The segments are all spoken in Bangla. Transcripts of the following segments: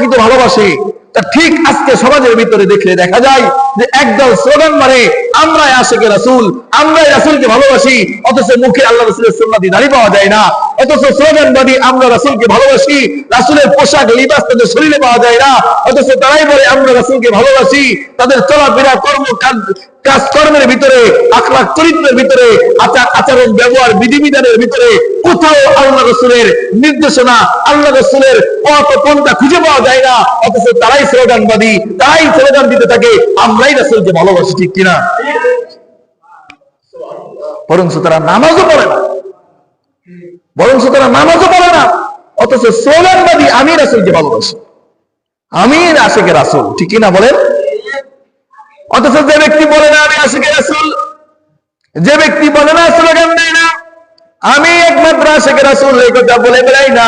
প্রকৃত ভালোবাসে। তা ঠিক আজকে সমাজের ভিতরে দেখলে দেখা যায় যে একদল স্লোগান মারে আমরাই আশিকে রাসূল, আমরাই রাসূলকে ভালোবাসি, অথচ মুখে আল্লাহ রাসূলের সুন্নতি দাঁড়ি পাওয়া যায় না। অথচ স্লোগানবাদী আমরা রাসূলকে ভালোবাসি, রাসূলের পোশাক লিবাস তাদের শরীরে পাওয়া যায় না, অথচ তারাই বলে আমরা রাসূলকে ভালোবাসি। তাদের চলাফেরা কাজকর্মের ভিতরে, আখলাক চরিত্রের ভিতরে, আচার আচরণ ব্যবহার বিধিবিধানের ভিতরে কোথাও আল্লাহ রাসূলের নির্দেশনা, আল্লাহ রাসূলের পথ পন্থা খুঁজে পাওয়া যায় না। অথচ তারাই স্লোগানবাদী, তারাই স্লোগান দিতে থাকে আমরাই রাসূলকে ভালোবাসি, ঠিক কিনা? বরং তারা নামাজও পড়ে না, অথচ স্লোগানবাদী আমি রাসূলকে ভালোবাসি, আমি আশিকে রাসূল, ঠিক কিনা বলেন? অথচ যে ব্যক্তি বলে না আমি আশিকে রাসূল, যে ব্যক্তি বলে না স্লোগান দেয় না আমি একমাত্র আশিকে রাসূল, এই কথা বলে বেড়াই না,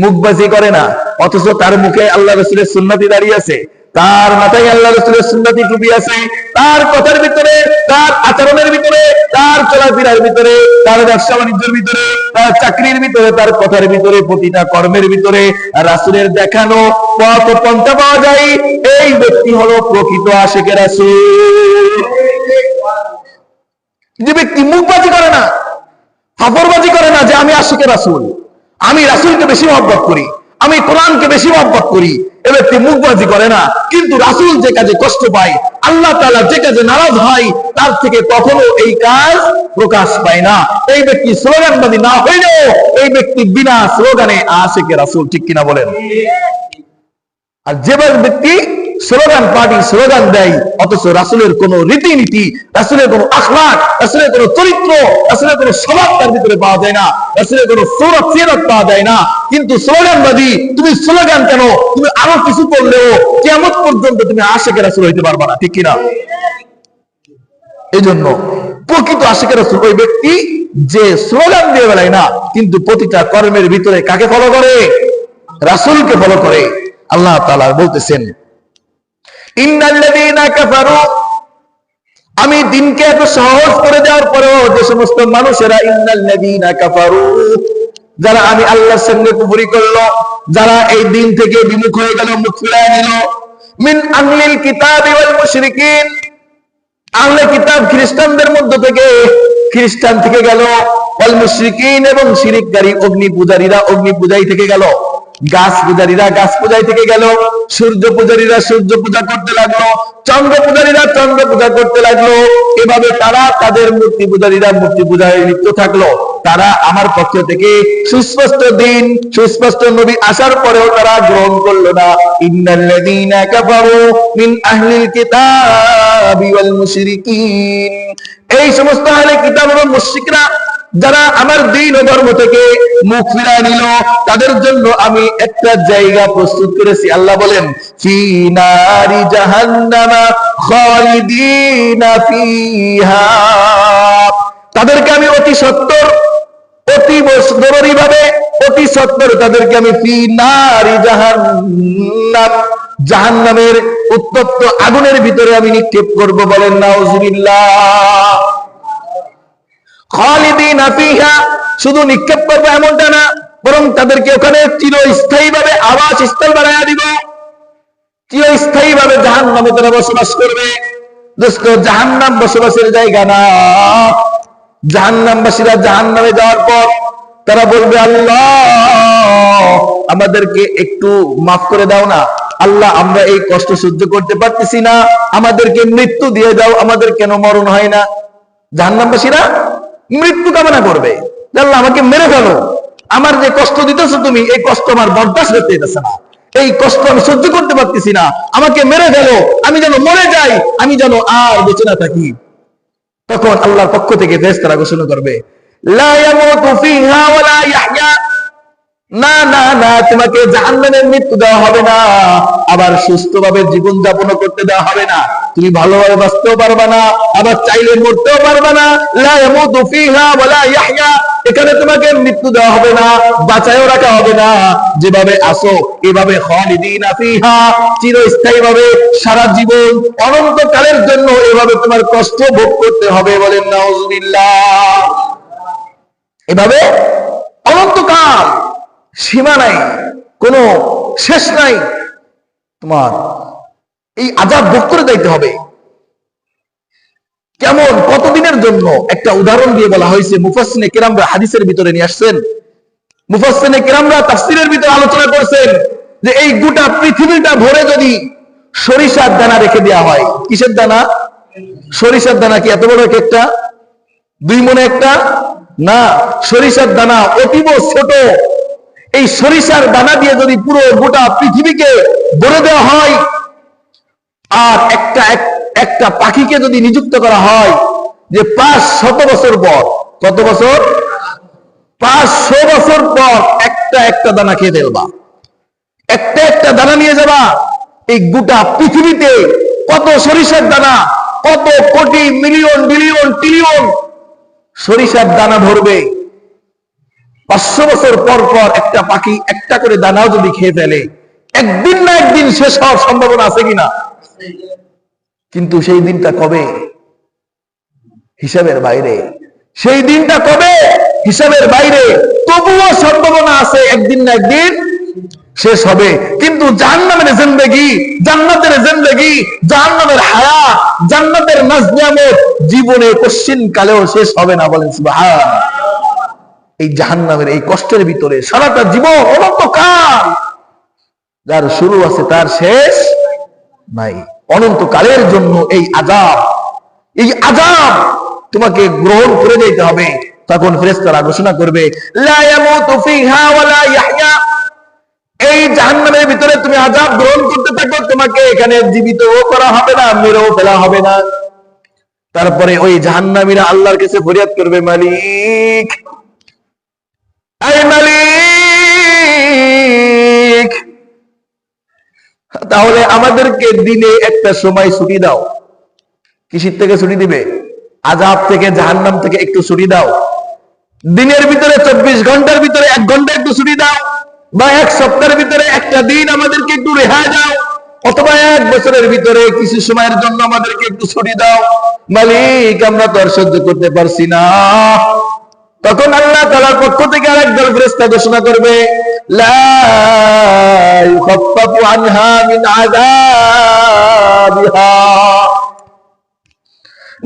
মুখবাজি করে না, অথচ তার মুখে আল্লাহ রাসূলের সুন্নতি দাঁড়িয়ে আছে, তার মাথায় আল্লাহ রাসূলের সুন্নতি টুপি আছে, তার কথার ভিতরে, তার আচরণের ভিতরে, তার চলাফেরার ভিতরে, তার ব্যবসা বাণিজ্যের ভিতরে, তার চাকরির ভিতরে, তার কথার ভিতরে, প্রতিটা কর্মের ভিতরে রাসূলের দেখানো পথ পন্থা পাওয়া যায়। এই ব্যক্তি হলো প্রকৃত আশিকে রাসূল। যে ব্যক্তি মুখবাজি করে না, ফাফরবাজি করে না যে আমি আশিকে রাসূল, আমি রাসূলকে বেশি মহব্বত করি, আমি কোরআনকে বেশি মহব্বত করি, এ ব্যক্তি মুখবাজি করে না, কিন্তু রাসূল যে কাজে কষ্ট পায়, আল্লাহ তাআলা যে কাজে নারাজ হয়, তার থেকে কখনো এই কাজ প্রকাশ পায় না। এই ব্যক্তি স্লোগানবাদী না হইলেও এই ব্যক্তি বিনা স্লোগানে আশিকে রাসূল, ঠিক কিনা বলেন? আর যে ব্যক্তি স্লোগান পার্টি স্লোগান দেয়, অথচ রাসূলের কোন রীতিনীতি, রাসূলের কোন আখলাক, রাসূলের কোন চরিত্র, রাসূলের কোন স্বভাব তার ভিতরে পাওয়া যায় না, রাসূলের কোন সুরত সিরাত পাওয়া যায় না, কিন্তু স্লোগানবাদী তুমি স্লোগান কেন, তুমি আরো কিছু করলেও কিয়ামত পর্যন্ত তুমি আশিকে রাসূল হইতে পারবা না, ঠিক কিনা? এই জন্য প্রকৃত আশিকে রাসূল ওই ব্যক্তি যে স্লোগান দিয়ে বেড়ায় না, কিন্তু প্রতিটা কর্মের ভিতরে কাকে ফলো করে? রাসূলকে ফলো করে। আল্লাহ তাআলা বলতেছেন ইন্নাল্লাযীনা কাফারু, আমি দিনকে এত সহজ করে দেওয়ার পরেও যে সমস্ত মানুষেরা ইন্নাল্লাযীনা কাফারু, যারা আমি আল্লাহর সঙ্গে কুফরি করলো, যারা এই দিন থেকে বিমুখ হয়ে গেল, মুখ ফিরায় নিল, মিন আহলিল কিতাবি ওয়াল মুশরিকিন, আহলে কিতাব খ্রিস্টানদের মধ্য থেকে, খ্রিস্টান থেকে গেল, ওয়াল মুশরিকিন এবং শিরিককারী অগ্নি পূজারীরা অগ্নি পূজাই থেকে গেল, গাছ পূজারীরা গাছ পূজাই থেকে গেল, সূর্য পূজারীরা সূর্য পূজা করতে লাগলো, চন্দ্র পূজারীরা চন্দ্র পূজা করতে লাগলো। এভাবে তারা তাদের মূর্তি পূজারীরা মূর্তি পূজায় লিপ্ত থাকলো। তারা আমার পক্ষ থেকে সুস্পষ্ট দিন, সুস্পষ্ট নবী আসার পরেও তারা গ্রহণ করলো না। ইন্নাল্লাযীনা কাফারু মিন আহলিল কিতাবি ওয়াল মুশরিকিন, এই সমস্ত আহলে কিতাব এবং মুশরিকরা যারা আমার দ্বীন ও ধর্ম থেকে মুখ ফিরায় নিল, তাদের জন্য আমি একটা জায়গা প্রস্তুত করেছি। আল্লাহ বলেন ফি নারি জাহান্নামা খালিদিনা ফিহা, তাদেরকে আমি অতি সত্বর, অতি জরুরি ভাবে, অতি সত্বর তাদেরকে আমি ফি নারি জাহান্নাম, জাহান্নামের উত্তপ্ত আগুনের ভিতরে আমি নিক্ষেপ করব। বলেন নাউযুবিল্লাহ। খালিদিনা ফিহা, শুধু নিক্ষেপ করবো এমনটা না, বরং তাদেরকে ওখানে চিরস্থায়ী ভাবে আবাস স্থল বানায়া দিব, চিরস্থায়ী ভাবে জাহান্নামে তারা বসবাস করবে। দোস্ত, জাহান্নাম বসবাসের জায়গা না। জাহান্নামবাসীরা জাহান্নামে যাওয়ার পর তারা বলবে আল্লাহ আমাদেরকে একটু মাফ করে দাও না, আল্লাহ আমরা এই কষ্ট সহ্য করতে পারতেছি না, আমাদেরকে মৃত্যু দিয়ে দাও, আমাদের কেন মরণ হয় না? জাহান্নামবাসীরা মৃত্যু কামনা করবে, আল্লাহ আমাকে মেরে ফেলো, আমার যে কষ্ট দিতেছো তুমি, এই কষ্ট আমার বরদাস্ত করতে দিতেছে না, এই কষ্ট আমি সহ্য করতে পারতেছি না, আমাকে মেরে ফেলো, আমি যেন মরে যাই, আমি যেন আর বেঁচে না থাকি। তখন আল্লাহর পক্ষ থেকে ফেরেশতারা ঘোষণা করবে লা ইয়ামুতু ফিহা ওয়া লা ইয়াহইয়া, না না না, তোমাকে জাহান্নামের মৃত্যু দেওয়া হবে না, আবার সুস্থভাবে জীবন যাপন করতে দেওয়া হবে না, তুমি ভালোভাবে বাঁচতেও পারবে না, আবার চাইলে মরতেও পারবে না। লা ইয়ামুতু ফিহা ওয়া লা ইয়াহইয়া, এখানে তোমাকে মৃত্যু দেওয়া হবে না, বাঁচায়ও রাখা হবে না, যেভাবে আসো এভাবে খালিদিনা ফিহা, চিরস্থায়ীভাবে সারা জীবন অনন্তকালের জন্য এভাবে তোমার কষ্ট ভোগ করতে হবে। বলেন নাউযুবিল্লাহ। এভাবে অনন্তকাল, সীমা নাই, কোনো শেষ নাই। তোমার এই আযাব ভোগ করে যাইতে হবে। কেমন, কতদিনের জন্য? একটা উদাহরণ দিয়ে বলা হয়েছে। মুফাসসিরে কিরামরা হাদিসের ভিতরে নিয়ে আসছেন, মুফাসসিরে কিরামরা তাফসীরের ভিতরে আলোচনা করছেন যে এই গোটা পৃথিবীটা ভরে যদি সরিষার দানা রেখে দেওয়া হয়। কিসের দানা? সরিষার দানা। কি এত বড় একটা? 2 মনে একটা না, সরিষার দানা অতীব ছোট। এই সরিষার দানা দিয়ে যদি পুরো গোটা পৃথিবীকে ভরে দেওয়া হয়, আর একটা পাখিকে যদি নিযুক্ত করা হয় যে 500 বছর পর, কত বছর? 500 বছর পর একটা দানা খেয়ে ফেলবা, একটা দানা নিয়ে যাবা, এই গোটা পৃথিবীতে কত সরিষার দানা, কত কোটি মিলিয়ন বিলিয়ন ট্রিলিয়ন সরিষার দানা ধরবে। 500 বছর পর পর একটা পাখি একটা করে দানাও যদি খেয়ে ফেলে, একদিন না একদিন শেষ হওয়ার সম্ভাবনা আছে কিনা? কিন্তু সেই দিনটা কবে? হিসাবের বাইরে। সেই দিনটা কবে? হিসাবের বাইরে। তবুও সম্ভাবনা আছে একদিন না একদিন শেষ হবে। কিন্তু জাহান্নামের জিন্দেগি, জান্নাতের জিন্দেগি, জাহান্নামের হায়াত, জান্নাতের নাজনিয়ামত জীবনে কোশ্চিন কালেও শেষ হবে না। বলেন সুবহান। এই জাহান্নামের এই কষ্টের ভিতরে সারাটা জীবন অনন্তকাল, যার শুরু আছে তার শেষ নাই। অনন্তকালের জন্য এই আযাব, এই আযাব তোমাকে গ্রহণ করে যেতে হবে। তখন ফেরেশতারা ঘোষণা করবে, লা ইয়ামুতু ফিহা ওয়া লা ইয়াহইয়া। এই জাহান্নামের ভিতরে তুমি আযাব গ্রহণ করতে থাকো, তোমাকে এখানে জীবিতও করা হবে না, মেরেও ফেলা হবে না। তারপরে ওই জাহান্নামীরা আল্লাহর কাছে ফরিয়াদ করবে, মালিক, আয় মালিক, তাহলে আমাদেরকে দিনে একটা সময় ছুটি দাও। কিসের থেকে ছুটি দিবে? আযাব থেকে, জাহান্নাম থেকে একটু ছুটি দাও। দিনের ভিতরে 24 ঘন্টার ভিতরে 1 ঘন্টা একটু ছুটি দাও, বা 1 সপ্তাহের ভিতরে একটা দিন আমাদেরকে একটু রেহাই দাও, অথবা 1 বছরের ভিতরে কিছু সময়ের জন্য আমাদেরকে একটু ছুটি দাও। মালিক, আমরা তো আর সহ্য করতে পারছি না। তখন আল্লাহ তাআলার পক্ষ থেকে আরেকদল ফেরেশতা ঘোষণা করবে, লা ইউখাফফাফু আনহা মিন আযাবিহা।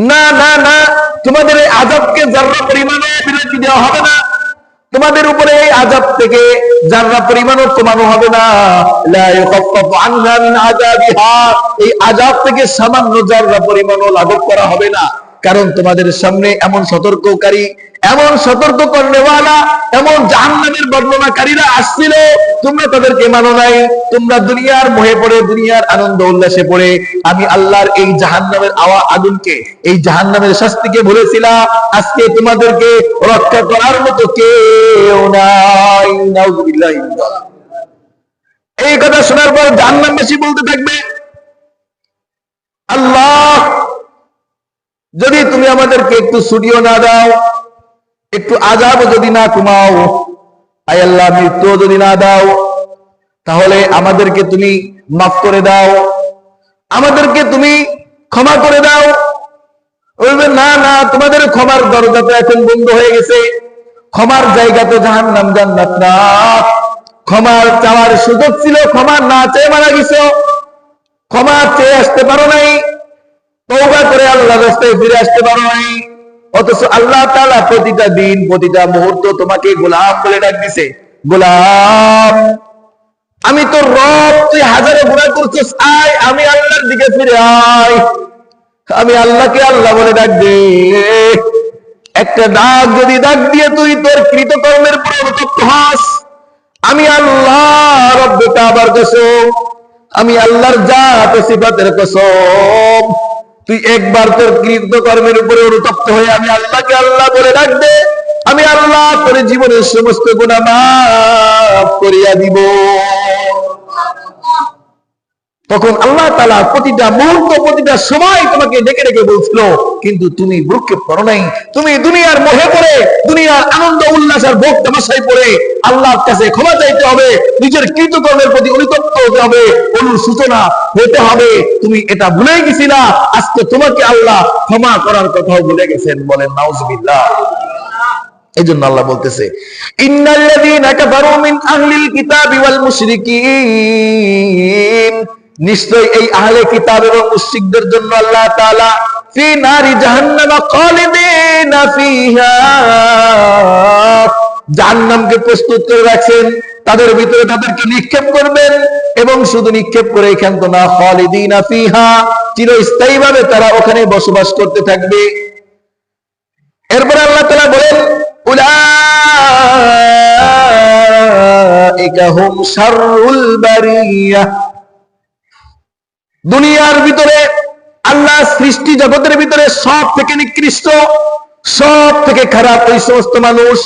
না না না, তোমাদের এই আযাবকে যারা পরিমাণে বিরতি দেওয়া হবে না, তোমাদের উপরে এই আযাব থেকে যারা পরিমাণও কমানো হবে না। লা ইউখাফফাফু আনহা মিন আযাবিহা, এই আযাব থেকে সামান্য যারা পরিমাণও লাঘব করা হবে না। কারণ তোমাদের সামনে এমন সতর্ককারী, এমন সতর্ক করনেওয়ালা, এমন জাহান্নামের বর্ণনাকারীরা আসছিল, তোমরা তাদেরকে মানো নাই। তোমরা দুনিয়ার মোহে পড়ে, দুনিয়ার আনন্দ উল্লাসে পড়ে আমি আল্লাহর এই জাহান্নামের আগুনকে, এই জাহান্নামের শাস্তিকে ভুলেছিলা। আজকে তোমাদেরকে রক্ষা করার মতো কেউ নাই। নাউযুবিল্লাহি। এই কথা শোনার পর জাহান্নামবাসী বলতে থাকবে, আল্লাহ, যদি তুমি আমাদেরকে একটু ছুটিও না দাও, একটু আযাবও যদি না কমাও, আয় আল্লাহ, মৃত্যুও যদি না দাও, তাহলে আমাদেরকে তুমি মাফ করে দাও, আমাদেরকে তুমি ক্ষমা করে দাও। বলবে, না না, তোমাদের ক্ষমার দরজা তো এখন বন্ধ হয়ে গেছে। ক্ষমার জায়গা তো জাহান্নাম, জান্নাত না। ক্ষমার চাওয়ার সুযোগ ছিল, ক্ষমা না চেয়ে মারা গেছো, ক্ষমা চেয়ে আসতে পারো নাই, তওবা করে আল্লাহর রাস্তায় ফিরে আসতে পারো নাই। অথচ আল্লাহ তাআলা প্রতিটা দিন, প্রতিটা মুহূর্ত তোমাকে গোলাম বলে ডাক দিছে। গোলাম, আমি তোর রব, তুই হাজারে গুনাহ করছিস, আয় আমি আল্লাহর দিকে ফিরে আয়। আমি আল্লাহকে আল্লাহ বলে ডাক দে। একটা ডাক যদি ডাক দিয়ে তুই তোর কৃতকর্মের উপর অনুতপ্ত হস, আমি আল্লাহ রব্বে কাবার কসম, আমি আল্লাহর জাত ও সিফাতের কসম, তুই একবার তোর কৃতকর্মের উপরে অনুতপ্ত হয়ে আমি আল্লাহকে আল্লাহ বলে ডাক দে, আমি আল্লাহ তোর জীবনের সমস্ত গুনাহ মাফ করিয়া দিব। তখন আল্লাহ তাআলা প্রতিটা মুহূর্ত, প্রতিটা সময় তোমাকে ডেকে ডেকে বলছিল, কিন্তু তুমি ভ্রুক্ষেপ করো নাই। তুমি দুনিয়ার মোহে পড়ে, দুনিয়ার আনন্দ উল্লাস আর ভোগ তামাশায় পড়ে আল্লাহর কাছে ক্ষমা চাইতে হবে, নিজের কৃতকর্মের প্রতি অনুতপ্ত হতে হবে, অনুশোচনা হতে হবে। তুমি এটা ভুলে গেছিলা, আজকে তোমাকে আল্লাহ ক্ষমা করার কথাও ভুলে গেছেন। বলেন নাউজুবিল্লাহ। এজন্য আল্লাহ বলতেছে ইন্নাল্লাযীনা কাফারু মিন আহলিল কিতাবি ওয়াল মুশরিকিন, নিশ্চয় এই আহলে কিতাব এবং মুশরিকদের জন্য আল্লাহ তাআলা ফি নারি জাহান্নাম খালিদিনা ফিহা, জাহান্নামকে প্রস্তুত করে রাখছেন, তাদের ভিতরে তাদেরকে নিক্ষেপ করবেন, এবং শুধু নিক্ষেপ করে এখান তো না, খালিদিনা ফিহা, চিরস্থায়ীভাবে তারা ওখানে বসবাস করতে থাকবে। এরপরে আল্লাহ তাআলা বলেন উলাইকা হুম শাররুল বারিয়া, দুনিয়ার ভিতরে আল্লাহ সৃষ্টি জগতের ভিতরে সব থেকে নিকৃষ্ট, সব থেকে খারাপ ওই সমস্ত মানুষ।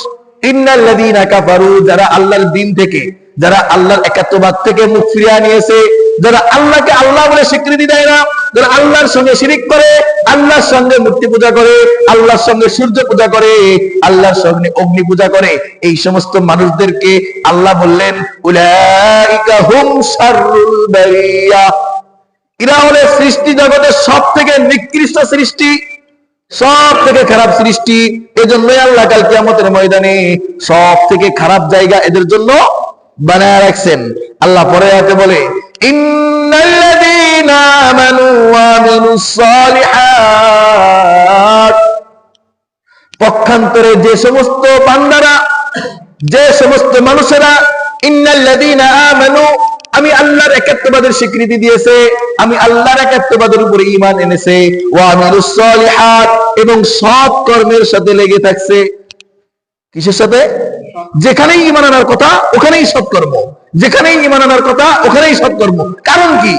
ইন্নাল্লাযীনা কাফারু, যারা আল্লাহর দ্বীন থেকে, যারা আল্লাহর একাত্মবাদ থেকে মুখ ফিরিয়ে নিয়েছে, যারা আল্লাহকে আল্লাহ বলে স্বীকৃতি দেয় না, যারা আল্লাহর সঙ্গে শিরিক করে, আল্লাহর সঙ্গে মূর্তি পূজা করে, আল্লাহর সঙ্গে সূর্য পূজা করে, আল্লাহর সঙ্গে অগ্নি পূজা করে, এই সমস্ত মানুষদেরকে আল্লাহ বললেন উলাইকা হুম শাররুল বারিয়া, এরা হলে সৃষ্টি জগতের সব থেকে নিকৃষ্ট সৃষ্টি, সব থেকে খারাপ সৃষ্টি। এজন্যই আল্লাহ কাল কিয়ামতের ময়দানে সব থেকে খারাপ জায়গা এদের জন্য বানায় রাখছেন। আল্লাহ পরে আয়াতে বলে ইন্নাল্লাযীনা আমানু ওয়া আমিলুস সালিহাত, পক্ষান্তরে যে সমস্ত বান্দারা, যে সমস্ত মানুষেরা ইন্নাল্লাযীনা আমানু, আমি আল্লাহর একাত্মবাদের স্বীকৃতি দিয়েছে, আমি আল্লাহর একাত্মবাদের উপরে ঈমান এনেছে, ওয়া আমিলুস সালিহাত, এবং সৎ কর্মের সাথে লেগে থাকছে। কিসের সাথে? যেখানেই ঈমান আনার কথা ওখানেই সৎকর্ম, যেখানেই ঈমান আনার কথা ওখানেই সৎকর্ম। কারণ কি?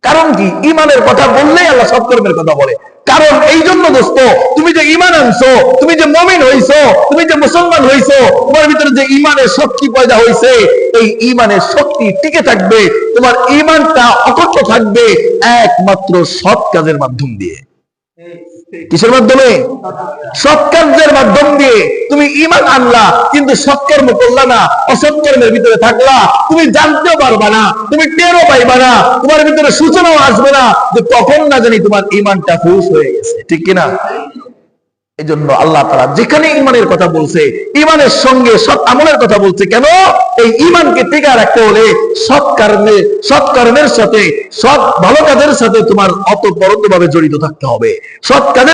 কারণ কি? ঈমানের কথা বললেই আল্লাহ সৎকর্মের কথা বলে। কারণ এই জন্য দোস্ত, তুমি যে ঈমান আনছো, তুমি যে মুমিন হইছো, তুমি যে মুসলমান হইছো, তোমার ভিতরে যে ঈমানের শক্তি পয়দা হইছে, এই ঈমানের শক্তি টিকে থাকবে, তোমার ঈমানটা অকট্ট থাকবে একমাত্র সৎ কাজের মাধ্যম দিয়ে। কিসের মাধ্যমে? সৎ কাজের মাধ্যম দিয়ে। তুমি ঈমান আনলা কিন্তু সৎকর্ম করলা না, অসৎকর্মের ভিতরে থাকলা, তুমি জানতেও পারবা না, তুমি টেরও পাইবা না, তোমার ভিতরে সূচনাও আসবে না যে তখন না জানি তোমার ঈমানটা ফুস হয়ে গেছে। ঠিক কিনা? এই জন্য আল্লাহ তাআলা যেখানে ঈমানের কথা বলছে, ঈমানের সঙ্গে সৎ আমলের কথা বলছে। কেন? এই ঈমানকে টিকা রাখতে হলে সৎ কর্মের সাথে, সৎ ভালো কাজের সাথে তোমার অতপ্রতভাবে জড়িত থাকতে হবে। সৎ কাজের